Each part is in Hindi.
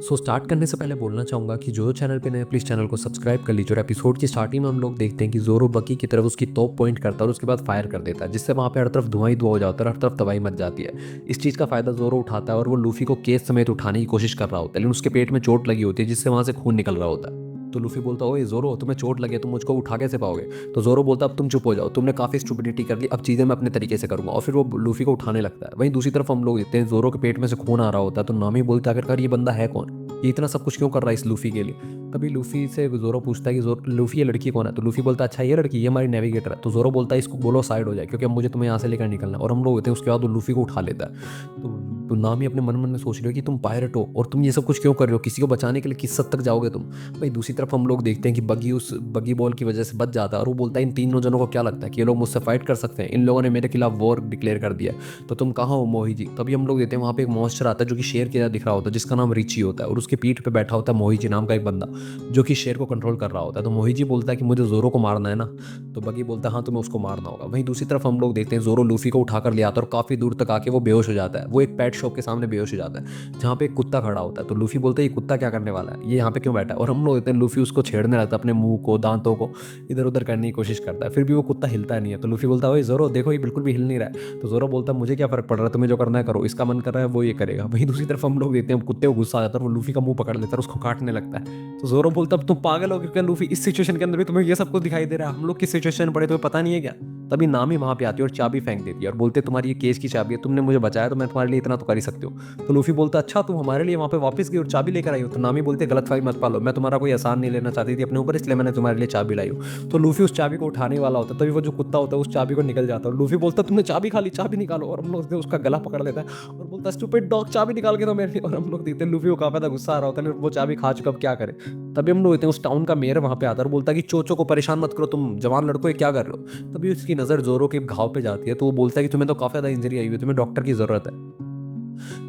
स्टार्ट करने से पहले बोलना चाहूँगा कि जो चैनल पे नए प्लीज़ चैनल को सब्सक्राइब कर लीजिए। और एपिसोड की स्टार्टिंग में हम लोग देखते हैं कि ज़ोरो बकी की तरफ उसकी तोप पॉइंट करता है और उसके बाद फायर कर देता है, जिससे वहाँ पे हर तरफ धुआं ही धुआं हो जाता है और हर तरफ तबाही मच जाती है। इस चीज़ का फ़ायदा ज़ोरो उठाता है और वो लूफ़ी को केस समेत उठाने की कोशिश कर रहा होता है, लेकिन उसके पेट में चोट लगी होती है जिससे वहाँ से खून निकल रहा होता है। तो लूफ़ी बोलता है, ओए ज़ोरो, तुम्हें चोट लगी है, तुम मुझको उठा कैसे पाओगे? तो ज़ोरो बोलता है, अब तुम चुप हो जाओ, तुमने काफ़ी स्टुपिडिटी कर ली, अब चीज़ें मैं अपने तरीके से करूँगा। और फिर वो लूफ़ी को उठाने लगता है। वहीं दूसरी तरफ हम लोग देखते हैं ज़ोरो के पेट में से खून आ रहा होता है, तो नामी बोलता है, आखिरकार ये बंदा है कौन? ये इतना सब कुछ क्यों कर रहा है इस लूफ़ी के लिए? तभी लूफ़ी से ज़ोरो पूछता है कि लूफ़ी, ये लड़की कौन है? तो लूफ़ी बोलता है, अच्छा ये लड़की, ये हमारी नेविगेटर है। तो ज़ोरो बोलता है, इसको बोलो साइड हो जाए, क्योंकि अब मुझे तुम्हें यहाँ से लेकर निकलना है। और हम लोग होते हैं उसके बाद वो लूफ़ी को उठा लेता है। तो नामी अपने मन मन में सोच रहे हो कि तुम पायरेट हो और तुम ये सब कुछ क्यों कर रहे हो? किसी को बचाने के लिए किस हद तक जाओगे तुम? भाई दूसरी तरफ हम लोग देखते हैं कि बग्गी उस बग्गी बॉल की वजह से बच जाता है और वो बोलता है, इन तीनों जनों को क्या लगता है कि ये लोग मुझसे फाइट कर सकते हैं? इन लोगों ने मेरे खिलाफ वॉर डिक्लेयर कर दिया है, तो तुम कहाँ हो मोही जी? तभी हम लोग देखते हैं वहाँ पे एक मॉन्स्टर आता है जो कि शेर की तरह दिख रहा होता है, जिसका नाम रिची होता है, और उसकी पीठ पे बैठा होता है मोही जी नाम का एक बंदा, जो कि शेर को कंट्रोल कर रहा होता है। तो मोही जी बोलता है कि मुझे जोरो को मारना है ना? तो बग्गी बोलता है, हाँ तुम्हें उसको मारना होगा। वहीं दूसरी तरफ हम लोग देखते हैं जोरो लूफी को उठाकर ले आता है और काफ़ी दूर तक आके वो बेहोश हो जाता है। वो एक पेट शॉप के सामने बेहोश हो जाता है जहाँ पे एक कुत्ता खड़ा होता है। तो लूफी बोलता है, ये कुत्ता क्या करने वाला है, ये यहाँ पे क्यों बैठा है? और हम लोग देखते हैं लूफी उसको छेड़ने लगता है, अपने मुंह को, दांतों को इधर उधर करने की कोशिश करता है, फिर भी वो कुत्ता हिलता नहीं है। तो लूफी बोलता है, ओए जोरो देखो, ये बिल्कुल भी हिल नहीं रहा है। तो जोरो बोलता है, मुझे क्या फर्क पड़ रहा है, तुम्हें जो करना है करो, इसका मन कर रहा है वो ये करेगा। वहीं दूसरी तरफ हम लोग देखते हैं कुत्ते को गुस्सा आ जाता है और वो लूफी का मुंह पकड़ लेता है और उसको काटने लगता है। तो जोरो बोलता है, अब तुम पागल हो क्या लूफी? इस सिचुएशन के अंदर भी तुम्हें ये सब कुछ दिखाई दे रहा है? हम लोग किस सिचुएशन में पड़े, तुम्हें पता नहीं है क्या? तभी नामी वहां पे आती है और चाबी फेंक देती है और बोलते, तुम्हारी ये केस की चाबी है, तुमने मुझे बचाया तो मैं तुम्हारे लिए इतना तो कर ही सकती हूँ। तो लूफी बोलता, अच्छा तुम हमारे लिए वहां पे वापस गई और चाबी लेकर आई हो? तो नामी बोलते, गलत फहमी मत पालो, मैं तुम्हारा कोई एहसान नहीं लेना चाहती थी अपने ऊपर, इसलिए मैंने तुम्हारे लिए चाबी लाई हूँ। तो लूफी उस चाबी को उठाने वाला होता है, तभी वो जो कुत्ता होता है उस चाबी को निकल जाता है और लूफी बोलता, तुमने चाबी खा ली, चाबी निकालो। और हम लोग उसका गला पकड़ लेता है और बोलता, स्टूपिड डॉग, चाबी निकाल के दो मेरे लिए। और हम लोग देखते हैं लूफी को काफी ज्यादा गुस्सा आ रहा होता है, वो चाबी खा चुका, अब क्या करे? तभी हम लोग देखते हैं उस टाउन का मेयर वहां पे आता है और बोलता है कि चोचो को परेशान मत करो, तुम जवान लड़को ये क्या कर रहे हो? तभी उसकी नज़र जोरो के घाव पे जाती है, तो वो बोलता है कि तुम्हें तो काफ़ी ज़्यादा इंजरी आई हुई है, तुम्हें डॉक्टर की ज़रूरत है।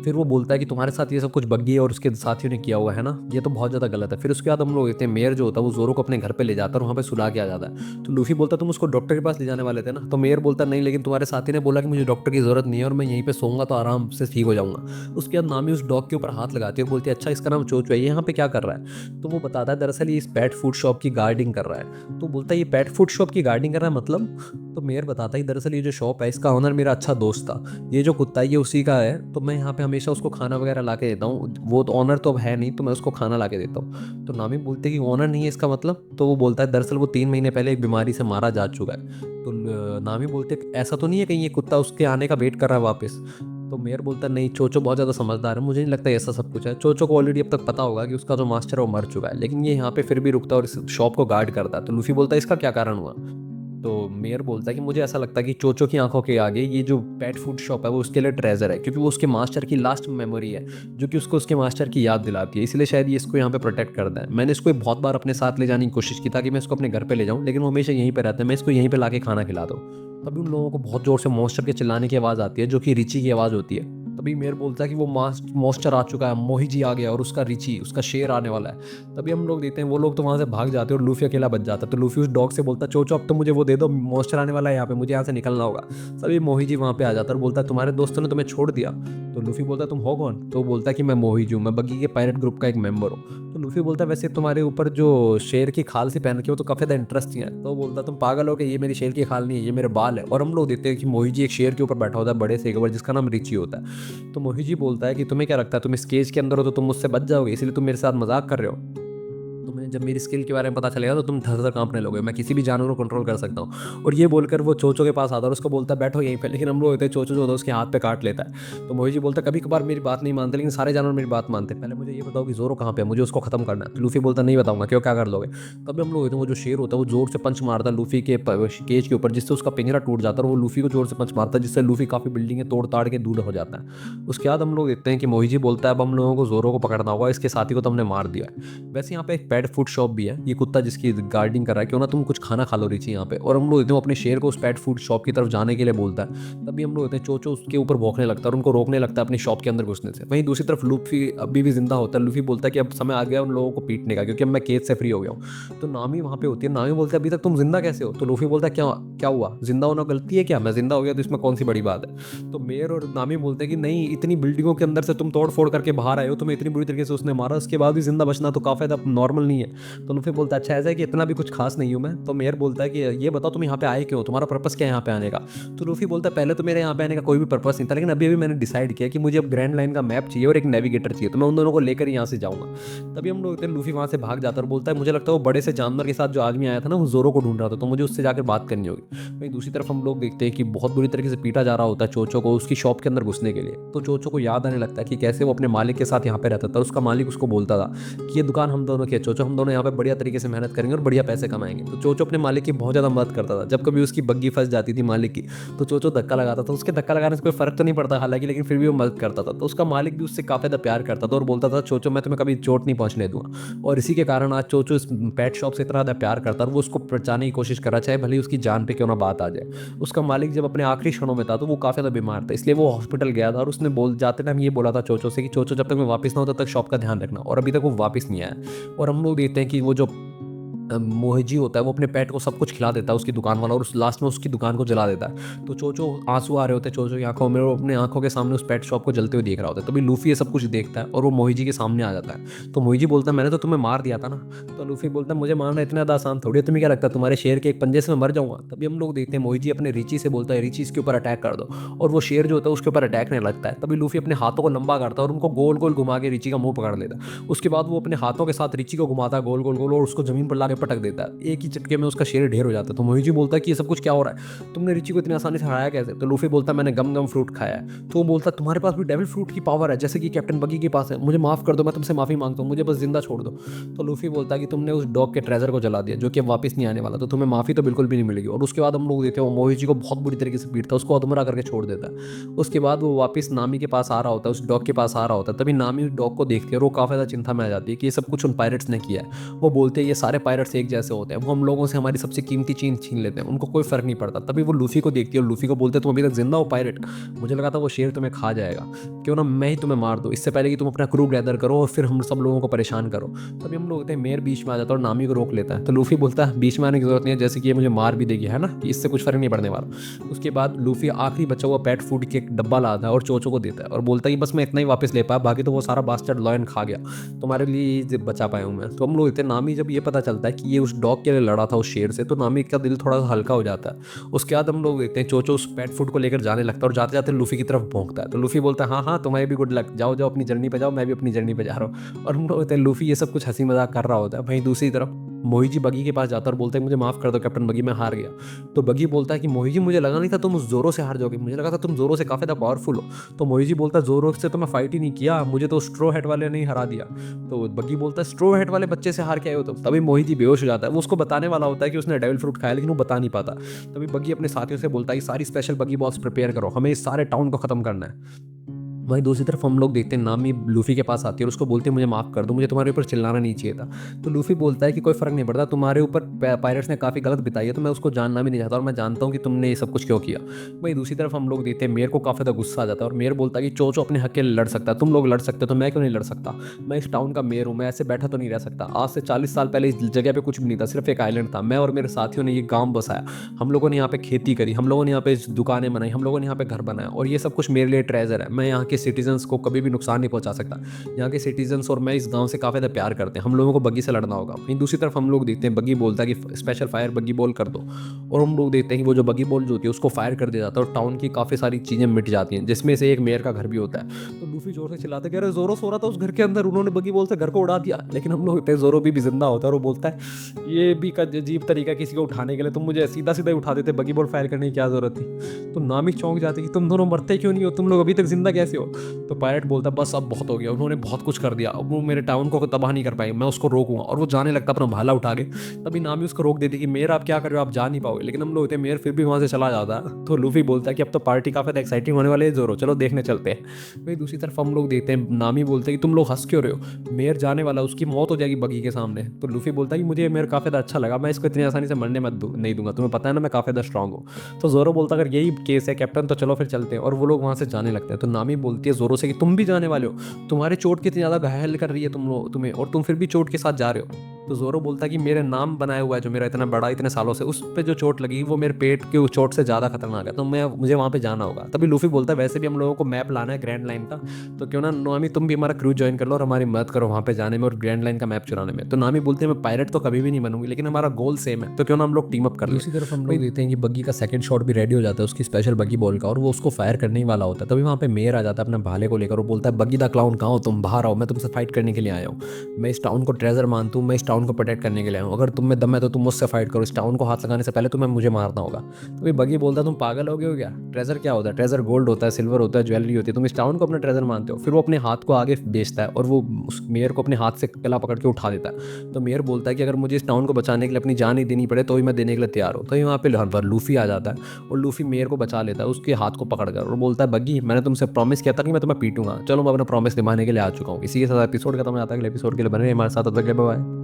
फिर वो बोलता है कि तुम्हारे साथ ये सब कुछ बग्गी और उसके साथियों ने किया हुआ है ना, ये तो बहुत ज़्यादा गलत है। फिर उसके बाद हम लोग देखते हैं मेयर जो होता है वो जोरो को अपने घर पे ले जाता है और वहाँ पे सुला के आ जाता है। तो लूफी बोलता है, तुम उसको डॉक्टर के पास ले जाने वाले थे ना? तो मेयर बोलता है, नहीं, लेकिन तुम्हारे साथी ने बोला कि मुझे डॉक्टर की ज़रूरत नहीं है और मैं यहीं पे सोऊंगा तो आराम से ठीक हो जाऊंगा। उसके बाद नामी उस डॉग के ऊपर हाथ लगाती है और बोलती है, अच्छा इसका नाम चोचो है, ये यहाँ पे क्या कर रहा है? तो वो बताता है, दरअसल ये इस पेट फूड शॉप की गार्डिंग कर रहा है। तो बोलता है, ये पेट फूड शॉप की गार्डिंग कर रहा है मतलब? तो मेयर बताता है, दरअसल ये जो शॉप है इसका ऑनर मेरा अच्छा दोस्त था, ये जो कुत्ता है ये उसी का है, तो मैं यहाँ पे हमेशा उसको खाना वगैरह ला के देता हूँ। वो तो ऑनर तो अब है नहीं, तो मैं उसको खाना ला के देता हूँ। तो नामी बोलते कि ऑनर नहीं है इसका मतलब? तो वो बोलता है, दरअसल वो 3 महीने पहले एक बीमारी से मारा जा चुका है। तो नामी बोलते, ऐसा तो नहीं है कहीं ये कुत्ता उसके आने का वेट कर रहा है वापस? तो मेयर बोलता है, नहीं, चोचो बहुत ज़्यादा समझदार है, मुझे नहीं लगता ऐसा सब कुछ है। चोचो को ऑलरेडी अब तक पता होगा कि उसका जो मास्टर है वो मर चुका है, लेकिन ये यहाँ पे फिर भी रुकता है और इस शॉप को गार्ड करता है। तो लूफी बोलता है, इसका क्या कारण हुआ? तो मेयर बोलता है कि मुझे ऐसा लगता है कि चोचो की आंखों के आगे ये जो पेट फूड शॉप है वो उसके लिए ट्रेजर है, क्योंकि वो उसके मास्टर की लास्ट मेमोरी है जो कि उसको उसके मास्टर की याद दिलाती है, इसलिए शायद ये इसको यहाँ पे प्रोटेक्ट करता है। मैंने इसको बहुत बार अपने साथ ले जाने की कोशिश की ताकि मैं इसको अपने घर पे ले जाऊँ, लेकिन वो हमेशा यहीं पे रहता है, मैं इसको यहीं पे लाके खाना खिला दूँ। तभी उन लोगों को बहुत जोर से मॉन्स्टर के चिल्लाने की आवाज़ आती है जो कि रिची की आवाज़ होती है। तभी मेयर बोलता है कि वो मॉन्स्टर आ चुका है, मोही जी आ गया और उसका रिची, उसका शेर आने वाला है। तभी हम लोग देखते हैं वो लोग तो वहाँ से भाग जाते हैं और लूफी अकेला बच जाता है। तो लूफी उस डॉग से बोलता है, चोचो अब तो मुझे वो दे दो, मॉन्स्टर आने वाला है यहाँ पे, मुझे यहाँ से निकलना होगा। तभी मोही जी वहाँ पे आ जाता है और बोलता है, तुम्हारे दोस्तों ने तुम्हें छोड़ दिया? तो लूफी बोलता है, तुम हो कौन? तो वो बोलता है कि मैं मोही जी हूँ, मैं बग्गी के पायरेट ग्रुप का एक मेंबर हूँ। तो लूफी बोलता है, वैसे तुम्हारे ऊपर जो शेर की खाल सी पहन रखी है वो तो काफी ज्यादा इंटरेस्टिंग है। तो वो बोलता है, तुम पागल हो कि ये मेरी शेर की खाल नहीं है, ये मेरे बाल है। और हम लोग देखते हैं कि मोही जी एक शेर के ऊपर बैठा होता है, बड़े से एक ऊपर, जिसका नाम रिची होता है। तो मोही जी बोलता है कि तुम्हें क्या लगता है, तुम इस केज के अंदर हो तो तुम मुझसे बच जाओगे, इसलिए तुम मेरे साथ मजाक कर रहे हो? तुम्हें जब मेरी स्किल के बारे में पता चलेगा तो तुम थर थर कांपने लगोगे, मैं किसी भी जानवर को कंट्रोल कर सकता हूँ। और ये बोलकर वो चोचो के पास आता है और उसको बोलता है, बैठो यहीं पे। लेकिन हम लोग होते हैं, चोचो जो होता है उसके हाथ पे काट लेता है। तो मोही जी बोलता है, कभी कभार मेरी बात नहीं मानते, लेकिन सारे जानवर मेरी बात मानते हैं, पहले मुझे ये बताओ कि जोरो कहाँ पे है, मुझे उसको खत्म करना है। तो लूफी बोलता है, नहीं बताऊंगा, क्यों, क्या कर लोगे? तभी हम लोग होते हैं, वो जो शेर होता है वो जोर से पंच मारता है लूफी के केज के ऊपर, जिससे उसका पिंजरा टूट जाता है और वो लूफी को जोर से पंच मारता है, जिससे लूफी काफी बिल्डिंगें तोड़ ताड़ के दूर हो जाता है। उसके बाद हम लोग देखते हैं कि मोही जी बोलता है, अब हम लोगों को जोरो को पकड़ना होगा, इसके साथी को तो हमने मार दिया है। वैसे यहाँ पे एक पेट फूड शॉप भी है, ये कुत्ता जिसकी गार्डिंग कर रहा है, क्यों ना तुम कुछ खाना खा लो रिची यहाँ पे। और हम लोग देखते हैं अपने शेर को उस पेट फूड शॉप की तरफ जाने के लिए बोलता है। तभी हम लोग देखते हैं चोचो उसके ऊपर भौंकने लगता है और उनको रोकने लगता है अपनी शॉप के अंदर घुसने से। वहीं दूसरी तरफ लूफी अभी भी जिंदा होता है। लूफी बोलता है कि अब समय आ गया उन लोगों को पीटने का, क्योंकि अब मैं केज से फ्री हो गया हूँ। तो नामी वहाँ पे होती है। नामी बोलता है अभी तक तुम जिंदा कैसे हो? तो लूफी बोलता है क्या क्या हुआ, जिंदा होना गलती है क्या? मैं जिंदा हो गया तो इसमें कौन सी बड़ी बात है? तो मेयर और नामी बोलते हैं कि नहीं, इतनी बिल्डिंगों के अंदर से तुम तोड़ फोड़ करके बाहर आए हो, तुम्हें इतनी बुरी तरीके से उसने मारा, उसके बाद भी जिंदा बचना तो काफी ज्यादा नॉर्मल नहीं है। तो लूफी बोलता है अच्छा ऐसा है कि इतना भी कुछ खास नहीं हूँ मैं। तो मेयर बोलता है कि ये बताओ तुम यहाँ पे आए क्यों, तुम्हारा पर्पस क्या है यहाँ पे आने का? तो लूफी बोलता है पहले तो मेरे यहाँ पे आने का कोई भी पर्पस नहीं था, लेकिन अभी अभी मैंने डिसाइड किया कि मुझे अब ग्रैंड लाइन का मैप चाहिए और एक नेविगेटर चाहिए, तो मैं उन दोनों को लेकर यहाँ से जाऊँगा। तभी हम लोग लूफी वहाँ से भाग जाता है और बोलता है मुझे लगता है वो बड़े से जानवर के साथ जो आदमी आया था ना, वो जोरो को ढूंढ रहा था, तो मुझे उससे जाकर बात करनी होगी। वहीं दूसरी तरफ हम लोग देखते हैं कि बहुत बुरी तरीके से पीटा जा रहा होता है चोचो को उसकी शॉप के अंदर घुसने के लिए। तो चोचो को याद आने लगता है कि कैसे वो अपने मालिक के साथ यहाँ पे रहता था। उसका मालिक उसको बोलता था कि ये दुकान हम दोनों की है चोचो, हम दोनों यहाँ पे बढ़िया तरीके से मेहनत करेंगे और बढ़िया पैसे कमाएंगे। तो चोचो अपने मालिक की बहुत ज़्यादा मदद करता था। जब कभी उसकी बग्गी फंस जाती थी मालिक की, तो चोचो धक्का लगाता था। उसके धक्का लगाने से कोई फर्क तो नहीं पड़ता हालांकि, लेकिन फिर भी वो मदद करता था। तो उसका मालिक भी उससे काफ़ी ज़्यादा प्यार करता था और बोलता था चोचो मैं तुम्हें कभी चोट नहीं पहुँचने दूंगा। और इसी के कारण आज चोचो इस पेट शॉप से इतना ज़्यादा प्यार करता है और वो उसको बचाने की कोशिश करा, चाहे भले ही उसकी जान पे क्यों ना बात आ जाए। उसका मालिक जब अपने आखिरी क्षणों में था तो वो काफ़ी ज़्यादा बीमार था, इसलिए वो हॉस्पिटल गया था और उसने बोल जाते टाइम ये बोला था चोचो से कि चोचो जब तक मैं वापस ना हो तब तक शॉप का ध्यान रखना। और अभी तक वो वापस नहीं आया। और हम लोग देखते हैं कि वो जो मोहिजी होता है वो अपने पेट को सब कुछ खिला देता है उसकी दुकान वाला, और उस लास्ट में उसकी दुकान को जला देता है। तो चोचो आंसू आ रहे होते हैं चोचो की आंखों में, और अपने आंखों के सामने उस पेट शॉप को जलते हुए देख रहा होता है। तभी लूफी ये सब कुछ देखता है और वो मोहिजी के सामने आ जाता है। तो मोहिजी बोलता है मैंने तो तुम्हें मार दिया था ना। तो लूफी बोलता है मुझे मारना इतना ज़्यादा आसान थोड़ी है, तुम्हें क्या लगता है तुम्हारे शेर के एक पंजे से मैं मर जाऊंगा? तभी हम लोग देखते हैं मोहिजी अपने रिची से बोलता है रिची इसके ऊपर अटैक कर दो, और वो शेर जो होता है उसके ऊपर अटैक करने लगता है। तभी लूफी अपने हाथों को लंबा करता है और उनको गोल गोल घुमा के रिची का मुंह पकड़ लेता है। उसके बाद वो अपने हाथों के साथ रिची को घुमाता है गोल गोल गोल और उसको जमीन पर ला के पटक देता है। एक ही झटके में उसका शेर ढेर हो जाता है। तो मोहिजी बोलता है कि ये सब कुछ क्या हो रहा है, तुमने रिची को इतनी आसानी से हराया कैसे? तो लूफी बोलता है मैंने गम गम फ्रूट खाया है। तो वो बोलता है तुम्हारे पास भी डेविल फ्रूट की पावर है जैसे कि कैप्टन बगी के पास है, मुझे माफ कर दो, मैं तुमसे माफी मांगता हूँ, मुझे बस जिंदा छोड़ दो। तो लूफी बोलता है कि तुमने उस डॉग के ट्रेजर को जला दिया जो कि अब वापस नहीं आने वाला, तो तुम्हें माफी तो बिल्कुल भी नहीं मिलेगी। और उसके बाद हम लोग देखते हैं वो मोहिजी को बहुत बुरी तरीके से पीटता है, उसको अधमरा करके छोड़ देता है। उसके बाद वो वापस नामी के पास आ रहा होता है, उस डॉग के पास आ रहा होता है। तभी नामी उस डॉग को देखती है और वो काफी ज्यादा चिंता में आ जाती है कि ये सब कुछ उन पायरेट्स ने किया है। वो बोलते हैं ये सारे पायरेट्स एक जैसे होते हैं, वो हम लोगों से हमारी सबसे कीमती चीज छीन लेते हैं, उनको कोई फर्क नहीं पड़ता। तभी वो लूफी को देखती है और लूफी को बोलते हैं तुम अभी तक जिंदा हो पायरेट, मुझे लगा था वो शेर तुम्हें खा जाएगा, क्यों ना मैं ही तुम्हें मार दूं इससे पहले कि तुम अपना क्रू गैदर करो और फिर हम सब लोगों को परेशान करो। तभी हम लोग होते हैं मेयर बीच में आ जाता है और नामी को रोक लेता है। तो लूफी बोलता है बीच में आने की जरूरत नहीं है, जैसे कि ये मुझे मार भी देगी है ना, कि इससे कुछ फर्क नहीं पड़ने वाला। उसके बाद लूफी आखिरी बचा हुआ पेट फूड के एक डब्बा लाता है और चोचो को देता है और बोलता है कि बस मैं इतना ही वापस ले पाया, बाकी तो वो सारा बास्टर्ड लॉयन खा गया, तुम्हारे लिए बचा पाया हूँ मैं। तो हम लोग इतने नामी जब ये पता चलता है कि ये उस डॉग के लिए लड़ा था उस शेर से, तो नामी का दिल थोड़ा सा हल्का हो जाता है। उसके बाद हम लोग देखते हैं चोचो उस पेट फूड को लेकर जाने लगता है और जाते जाते लूफी की तरफ भौंकता है। तो लूफी बोलता है हाँ हाँ तुम्हारी भी गुड लक, जाओ जाओ अपनी जर्नी पे जाओ, मैं भी अपनी जर्नी पे जा रहा हूँ। और हम लोग होते हैं लूफी ये सब कुछ हंसी मजाक कर रहा होता है। वहीं दूसरी तरफ मोहिजी बगी के पास जाता है और बोलता है मुझे माफ कर दो कैप्टन बगी, मैं हार गया। तो बगी बोलता है कि मोहिजी मुझे लगा नहीं था तुम उस जोरो से हार जाओगे, मुझे लगा था तुम जोरो से काफी ज्यादा पावरफुल हो। तो मोहिजी बोलता है जोरो से तो मैं फाइट ही नहीं किया, मुझे तो स्ट्रो हेड वाले ने ही हरा दिया। तो बगी बोलता है स्ट्रो हेड वाले बच्चे से हार के आए हो तुम। तभी मोहिजी बेहोश हो जाता है, वो उसको बताने वाला होता है कि उसने डेविल फ्रूट खाया, लेकिन वो बता नहीं पाता। तभी बगी अपने साथियों से बोलता है कि सारी स्पेशल बगी बॉल्स प्रिपेयर करो, हमें इस सारे टाउन को खत्म करना है। वहीं दूसरी तरफ हम लोग देखते हैं नामी लूफी के पास आती है और उसको बोलते हैं मुझे माफ़ कर दो, मुझे तुम्हारे ऊपर चिल्लाना नहीं चाहिए था। तो लूफी बोलता है कि कोई फ़र्क नहीं पड़ता, तुम्हारे ऊपर पायरेट्स ने काफ़ी गलत बिताई है, तो मैं उसको जानना भी नहीं चाहता और मैं जानता हूँ कि तुमने ये सब कुछ क्यों किया। वहीं दूसरी तरफ हम लोग देखते हैं मेयर को काफ़ी ज़्यादा गुस्सा आ जाता है और मेयर बोलता है कि चोचो अपने हक के लिए लड़ सकता है, तुम लोग लड़ सकते हो तो मैं क्यों नहीं लड़ सकता? मैं इस टाउन का मेयर हूँ, मैं ऐसे बैठा तो नहीं रह सकता। आज से 40 साल पहले इस जगह पर कुछ भी नहीं था, सिर्फ एक आइलैंड था, मैं और मेरे साथियों ने ये गाँव बसाया, हम लोगों ने यहाँ पे खेती करी, हम लोगों ने यहाँ पे दुकानें बनाई, हम लोगों ने यहाँ पे घर बनाया, और ये सब कुछ मेरे लिए ट्रेजर है। मैं यहाँ के सिटीजन्स को कभी भी नुकसान नहीं पहुंचा सकता। यहाँ के सिटीजन्स और मैं इस गांव से काफ़ी ज़्यादा प्यार करते हैं, हम लोगों को बग्गी से लड़ना होगा। वहीं दूसरी तरफ हम लोग देखते हैं बग्गी बोलता है कि स्पेशल फायर बग्गी बॉल कर दो, और हम लोग देखते हैं कि वो जो बग्गी बॉल जो होती है उसको फायर कर दिया जाता है और टाउन की काफ़ी सारी चीज़ें मिट जाती हैं, जिसमें से एक मेयर का घर भी होता है। तो लूफी जोर से चिल्लाते कह रहे जोरो सो रहा था उस घर के अंदर, उन्होंने बग्गी बॉल से घर को उड़ा दिया। लेकिन हम लोग देखते हैं जोरो भी जिंदा होता है और वो बोलता है ये भी का अजीब तरीका किसी को उठाने के लिए, तुम मुझे सीधा सीधा ही उठा देते, बग्गी बॉल फायर करने की क्या जरूरत थी? तो नामी चौंक जाते कि तुम दोनों मरते क्यों नहीं हो, तुम लोग अभी तक जिंदा कैसे हो? हो। तो पायलट बोलता है बस अब बहुत हो गया, उन्होंने बहुत कुछ कर दिया, अब वो मेरे टाउन को तबाह नहीं कर पाएंगे, मैं उसको रोकूंगा। और वो जाने लगता अपना भाला उठा के। तभी नामी उसको रोक देती कि मेयर आप क्या कर रहे हो, आप जा नहीं पाओगे। लेकिन हम लोग होते हैं, मेयर फिर भी वहाँ से चला जाता है। तो लूफी बोलता है कि अब तो पार्टी काफ़ी ज़्यादा एक्साइटिंग होने वाली है जोरो, चलो देखने चलते हैं। वही दूसरी तरफ हम लोग देखते हैं नामी बोलते हैं कि तुम लोग हंस क्यों रहे हो, मेयर जाने वाला, उसकी मौत हो जाएगी बगी के सामने। तो लूफी बोलता है कि मुझे मेयर काफ़ी ज़्यादा अच्छा लगा, मैं इसको इतनी आसानी से मरने नहीं दूंगा, तुम्हें पता है ना मैं काफ़ी ज़्यादा स्ट्रांग हूँ। तो जोरो बोलता है अगर यही केस है कैप्टन तो चलो फिर चलते हैं। और वो लोग वहाँ से जाने लगते हैं। तो नामी बोलती है जोरो से कि तुम भी जाने वाले हो, तुम्हारे चोट कितनी ज़्यादा घायल कर रही है तुम्हें, और तुम फिर भी चोट के साथ जा रहे हो। तो जोरो बोलता है कि मेरे नाम बनाया हुआ है जो मेरा इतना बड़ा इतने सालों से, उस पे जो चोट लगी वो मेरे पेट की उस चोट से ज़्यादा खतरनाक है, तो मुझे वहाँ पे जाना होगा। तभी लूफी बोलता है वैसे भी हम लोगों को मैप लाना है ग्रैंड लाइन का, तो क्यों ना नामी तुम भी हमारा क्रू ज्वाइन कर लो और हमारी मदद करो वहाँ पे जाने में और ग्रैंड लाइन का मैप चुराने में। तो नामी बोलते हैं मैं पायलट तो कभी भी नहीं बनूंगी, लेकिन हमारा गोल सेम है, तो क्यों ना हम लोग टीम अप कर ले। दूसरी तरफ हम लोग देखते हैं कि बग्गी का सेकंड शॉट भी रेडी हो जाता है, उसकी स्पेशल बग्गी बॉल का, और वो उसको फायर करने ही वाला होता है। तभी वहाँ पे मेयर आ जाता है अपने भाले को लेकर, वो बोलता है बग्गी द क्लाउन कहाँ हो तुम, बाहर आओ, मैं तुमसे फाइट करने के लिए आया हूँ, मैं इस टाउन को ट्रेजर मानता हूँ, मैं इस टाउन को प्रोटेक्ट करने के लिए आया हूँ, अगर तुम में दम है तो तुम मुझसे फाइट करो, इस टाउन को हाथ लगाने से पहले तुम्हें मुझे मारना होगा। तो भाई बगी बोलता है तुम पागल हो गए हो क्या, ट्रेजर क्या होता है, ट्रेजर गोल्ड होता है, सिल्वर होता है, ज्वेलरी होती है, तुम इस टाउन को अपना ट्रेजर मानते हो। फिर वो अपने हाथ को आगे बेचता है और वो उस मेयर को अपने हाथ से गला पकड़ के उठा देता है। तो मेयर बोलता है कि अगर मुझे इस टाउन को बचाने के लिए अपनी जान ही देनी पड़े तो भी मैं देने के लिए तैयार हूँ। तो यहाँ पे हर बार लूफी आ जाता है और लूफी मेयर को बचा लेता है उसके हाथ को पकड़ कर, और बोलता है बग्गी मैंने तुमसे प्रॉमिस किया था कि मैं तुम्हें पीटूंगा, चलो मैं अपना प्रॉमिस निभाने के लिए आ चुका हूँ। इसी के साथ एपिसोड खत्म हो जाता है। अगले एपिसोड के लिए बने रहिए हमारे साथ, तब तक के लिए बाय।